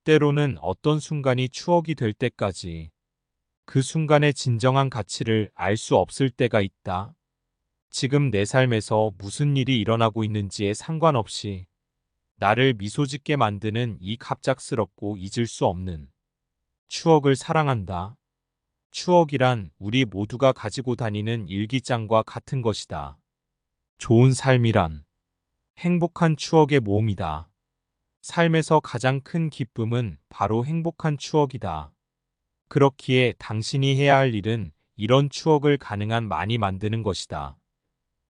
때로는 어떤 순간이 추억이 될 때까지 그 순간의 진정한 가치를 알 수 없을 때가 있다. 지금 내 삶에서 무슨 일이 일어나고 있는지에 상관없이 나를 미소 짓게 만드는 이 갑작스럽고 잊을 수 없는 추억을 사랑한다. 추억이란 우리 모두가 가지고 다니는 일기장과 같은 것이다. 좋은 삶이란 행복한 추억의 모음이다. 삶에서 가장 큰 기쁨은 바로 행복한 추억이다. 그렇기에 당신이 해야 할 일은 이런 추억을 가능한 많이 만드는 것이다.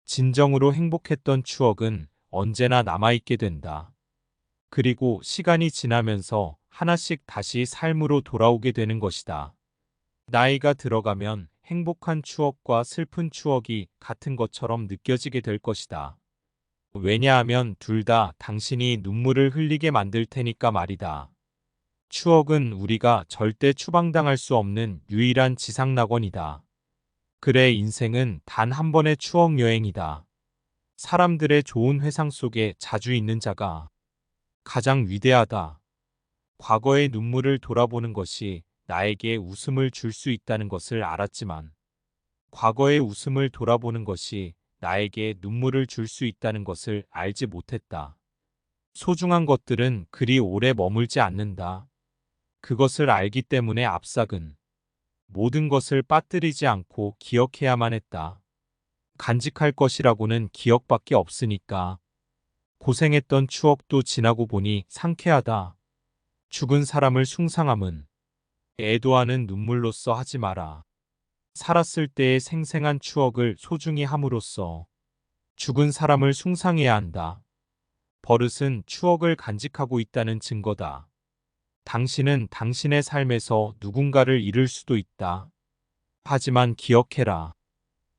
진정으로 행복했던 추억은 언제나 남아있게 된다. 그리고 시간이 지나면서 하나씩 다시 삶으로 돌아오게 되는 것이다. 나이가 들어가면 행복한 추억과 슬픈 추억이 같은 것처럼 느껴지게 될 것이다. 왜냐하면 둘 다 당신이 눈물을 흘리게 만들 테니까 말이다. 추억은 우리가 절대 추방당할 수 없는 유일한 지상낙원이다. 그래, 인생은 단 한 번의 추억 여행이다. 사람들의 좋은 회상 속에 자주 있는 자가 가장 위대하다. 과거의 눈물을 돌아보는 것이 나에게 웃음을 줄 수 있다는 것을 알았지만, 과거의 웃음을 돌아보는 것이 나에게 눈물을 줄 수 있다는 것을 알지 못했다. 소중한 것들은 그리 오래 머물지 않는다. 그것을 알기 때문에 앞삭은 모든 것을 빠뜨리지 않고 기억해야만 했다. 간직할 것이라고는 기억밖에 없으니까. 고생했던 추억도 지나고 보니 상쾌하다. 죽은 사람을 숭상함은 애도하는 눈물로써 하지 마라. 살았을 때의 생생한 추억을 소중히 함으로써 죽은 사람을 숭상해야 한다. 버릇은 추억을 간직하고 있다는 증거다. 당신은 당신의 삶에서 누군가를 잃을 수도 있다. 하지만 기억해라.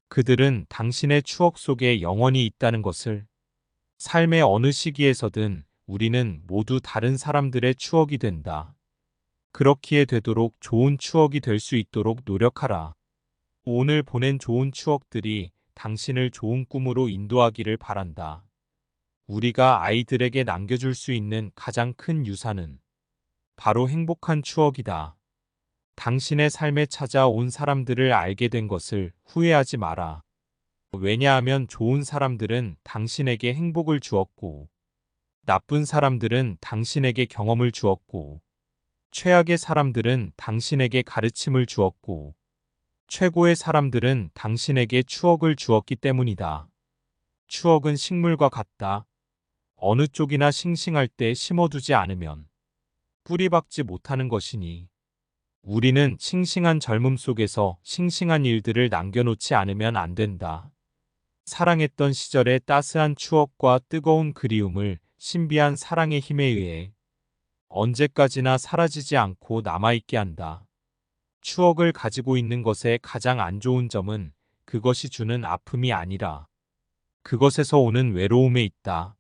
그들은 당신의 추억 속에 영원히 있다는 것을. 삶의 어느 시기에서든 우리는 모두 다른 사람들의 추억이 된다. 그렇기에 되도록 좋은 추억이 될 수 있도록 노력하라. 오늘 보낸 좋은 추억들이 당신을 좋은 꿈으로 인도하기를 바란다. 우리가 아이들에게 남겨줄 수 있는 가장 큰 유산은 바로 행복한 추억이다. 당신의 삶에 찾아온 사람들을 알게 된 것을 후회하지 마라. 왜냐하면 좋은 사람들은 당신에게 행복을 주었고, 나쁜 사람들은 당신에게 경험을 주었고, 최악의 사람들은 당신에게 가르침을 주었고, 최고의 사람들은 당신에게 추억을 주었기 때문이다. 추억은 식물과 같다. 어느 쪽이나 싱싱할 때 심어두지 않으면 뿌리박지 못하는 것이니, 우리는 싱싱한 젊음 속에서 싱싱한 일들을 남겨놓지 않으면 안 된다. 사랑했던 시절의 따스한 추억과 뜨거운 그리움을 신비한 사랑의 힘에 의해 언제까지나 사라지지 않고 남아있게 한다. 추억을 가지고 있는 것의 가장 안 좋은 점은 그것이 주는 아픔이 아니라 그것에서 오는 외로움에 있다.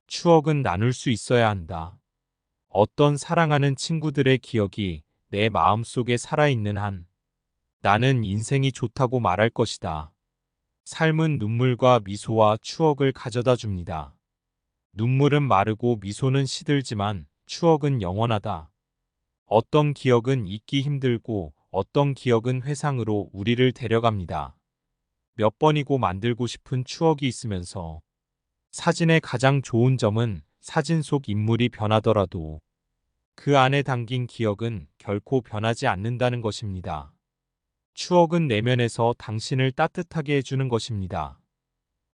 추억은 나눌 수 있어야 한다. 어떤 사랑하는 친구들의 기억이 내 마음속에 살아있는 한 나는 인생이 좋다고 말할 것이다. 삶은 눈물과 미소와 추억을 가져다 줍니다. 눈물은 마르고 미소는 시들지만 추억은 영원하다. 어떤 기억은 잊기 힘들고 어떤 기억은 회상으로 우리를 데려갑니다. 몇 번이고 만들고 싶은 추억이 있으면서 사진의 가장 좋은 점은 사진 속 인물이 변하더라도 그 안에 담긴 기억은 결코 변하지 않는다는 것입니다. 추억은 내면에서 당신을 따뜻하게 해주는 것입니다.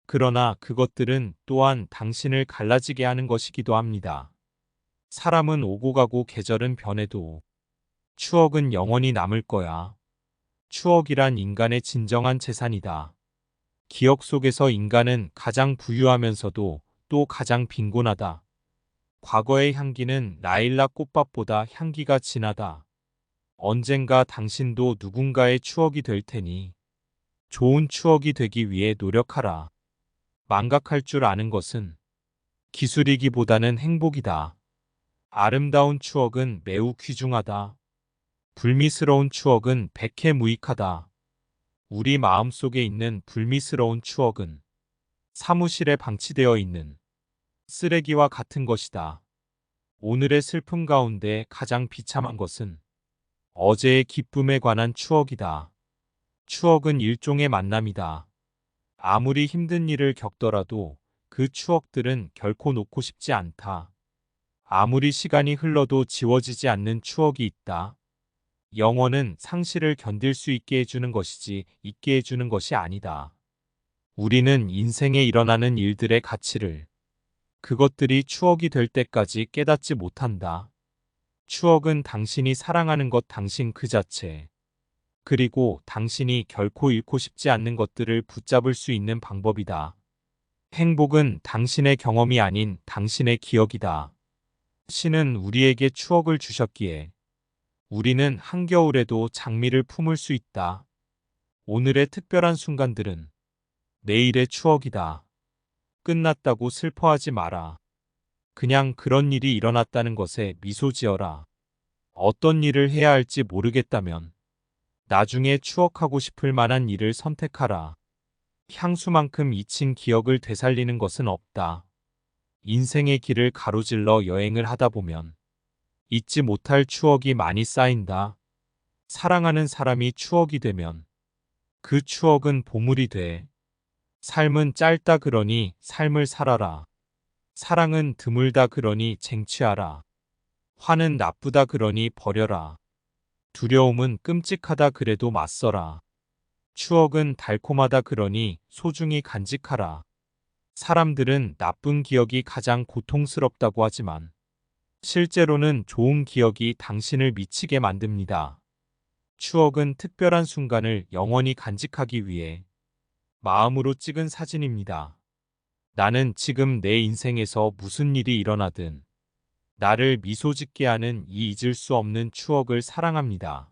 그러나 그것들은 또한 당신을 갈라지게 하는 것이기도 합니다. 사람은 오고 가고 계절은 변해도 추억은 영원히 남을 거야. 추억이란 인간의 진정한 재산이다. 기억 속에서 인간은 가장 부유하면서도 또 가장 빈곤하다. 과거의 향기는 라일락 꽃밭보다 향기가 진하다. 언젠가 당신도 누군가의 추억이 될 테니 좋은 추억이 되기 위해 노력하라. 망각할 줄 아는 것은 기술이기보다는 행복이다. 아름다운 추억은 매우 귀중하다. 불미스러운 추억은 백해무익하다. 우리 마음속에 있는 불미스러운 추억은 사무실에 방치되어 있는 쓰레기와 같은 것이다. 오늘의 슬픔 가운데 가장 비참한 것은 어제의 기쁨에 관한 추억이다. 추억은 일종의 만남이다. 아무리 힘든 일을 겪더라도 그 추억들은 결코 놓고 싶지 않다. 아무리 시간이 흘러도 지워지지 않는 추억이 있다. 영원은 상실을 견딜 수 있게 해주는 것이지 있게 해주는 것이 아니다. 우리는 인생에 일어나는 일들의 가치를 그것들이 추억이 될 때까지 깨닫지 못한다. 추억은 당신이 사랑하는 것 당신 그 자체, 그리고 당신이 결코 잃고 싶지 않는 것들을 붙잡을 수 있는 방법이다. 행복은 당신의 경험이 아닌 당신의 기억이다. 신은 우리에게 추억을 주셨기에 우리는 한겨울에도 장미를 품을 수 있다. 오늘의 특별한 순간들은 내일의 추억이다. 끝났다고 슬퍼하지 마라. 그냥 그런 일이 일어났다는 것에 미소 지어라. 어떤 일을 해야 할지 모르겠다면 나중에 추억하고 싶을 만한 일을 선택하라. 향수만큼 잊힌 기억을 되살리는 것은 없다. 인생의 길을 가로질러 여행을 하다 보면 잊지 못할 추억이 많이 쌓인다. 사랑하는 사람이 추억이 되면 그 추억은 보물이 돼. 삶은 짧다 그러니 삶을 살아라. 사랑은 드물다 그러니 쟁취하라. 화는 나쁘다 그러니 버려라. 두려움은 끔찍하다 그래도 맞서라. 추억은 달콤하다 그러니 소중히 간직하라. 사람들은 나쁜 기억이 가장 고통스럽다고 하지만 실제로는 좋은 기억이 당신을 미치게 만듭니다. 추억은 특별한 순간을 영원히 간직하기 위해 마음으로 찍은 사진입니다. 나는 지금 내 인생에서 무슨 일이 일어나든 나를 미소 짓게 하는 이 잊을 수 없는 추억을 사랑합니다.